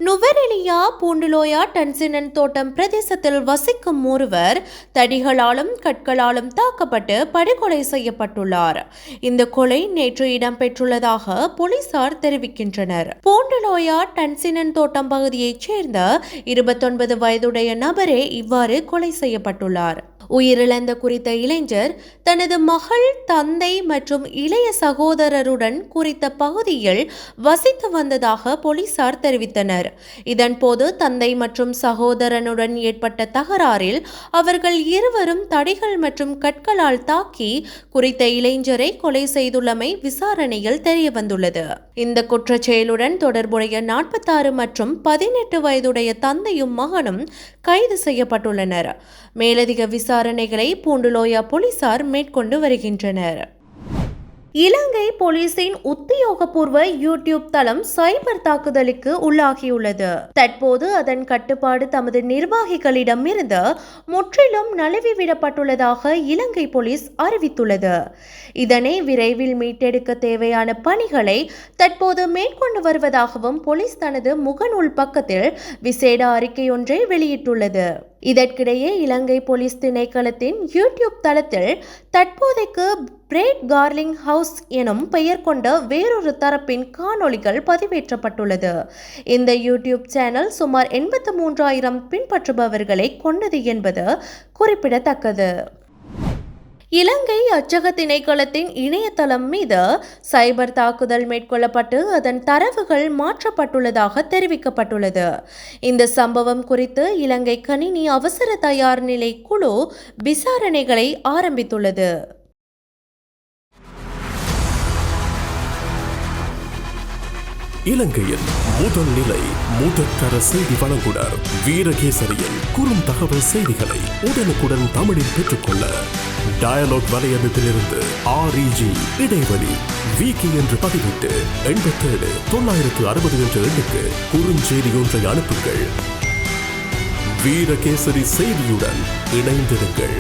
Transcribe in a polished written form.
நுவரெலியா பூண்டுலோயா டன்சினன் தோட்டம் பிரதேசத்தில் வசிக்கும் ஒருவர் தடிகளாலும் கற்களாலும் தாக்கப்பட்டு படுகொலை செய்யப்பட்டுள்ளார். இந்த கொலை நேற்று இடம்பெற்றுள்ளதாக போலீசார் தெரிவிக்கின்றனர். பூண்டுலோயா டன்சினன் தோட்டம் பகுதியைச் சேர்ந்த 29 வயதுடைய நபரே இவ்வாறு கொலை செய்யப்பட்டுள்ளார். உயிரிழந்த குறித்த இளைஞர் தனது மகள், தந்தை மற்றும் இளைய சகோதரருடன் குறித்த பகுதியில் வசித்து வந்ததாக போலீசார் தெரிவித்தனர். இதன்போது தந்தை மற்றும் சகோதரனுடன் ஏற்பட்ட தகராறில் அவர்கள் இருவரும் தடிகள் மற்றும் கற்களால் தாக்கி குறித்த இளைஞரை கொலை செய்துள்ளமை விசாரணையில் தெரியவந்துள்ளது. இந்த குற்றச்செயலுடன் தொடர்புடைய 46 மற்றும் 18 வயதுடைய தந்தையும் மகனும் கைது செய்யப்பட்டுள்ளனர். மேலதிக விசாரணைகளை பூண்டுலோயா போலீசார் மேற்கொண்டு வருகின்றனர். இலங்கை போலீசின் உத்தியோகபூர்வ யூடியூப் தளம் சைபர் தாக்குதலுக்கு உள்ளாகியுள்ளது. தற்போது அதன் கட்டுப்பாடு தமது நிர்வாகிகளிடமிருந்து முற்றிலும் நழுவிவிடப்பட்டுள்ளதாக இலங்கை போலீஸ் அறிவித்துள்ளது. இதனை விரைவில் மீட்டெடுக்க தேவையான பணிகளை தற்போது மேற்கொண்டு வருவதாகவும் போலீஸ் தனது முகநூல் பக்கத்தில் விசேட அறிக்கையொன்றை வெளியிட்டுள்ளது. இதற்கிடையே இலங்கை போலீஸ் திணைக்களத்தின் யூடியூப் தளத்தில் தற்போதைக்கு பிரெட் கார்லிங் ஹவுஸ் எனும் பெயர் கொண்ட வேறொரு தரப்பின் காணொளிகள் பதிவேற்றப்பட்டுள்ளது. இந்த யூடியூப் சேனல் சுமார் 83,000 பின்பற்றுபவர்களை கொண்டது என்பது குறிப்பிடத்தக்கது. இலங்கை அச்சக திணைக்களத்தின் இணையதளம் மீது சைபர் தாக்குதல் மேற்கொள்ளப்பட்டு அதன் தரவுகள் மாற்றப்பட்டுள்ளதாக தெரிவிக்கப்பட்டுள்ளது. இந்த சம்பவம் குறித்து இலங்கை கணினி அவசர தயார் நிலை குழு விசாரணைகளை ஆரம்பித்துள்ளது. இலங்கையின் முதல் நிலை முதற்கர செய்தி வழங்குனர் வீரகேசரியின் குறுந்தகவல் செய்திகளை உடனுக்குடன் தமிழில் பெற்றுக்கொள்ள டயலாக் வலையமைப்பிலிருந்து REG இடைவெளி வீக்கி என்று பதிவிட்டு 87 960 என்ற எண்ணுக்கு குறுஞ்செய்தி ஒன்றை அனுப்புங்கள். வீரகேசரி செய்தியுடன் இணைந்திருங்கள்.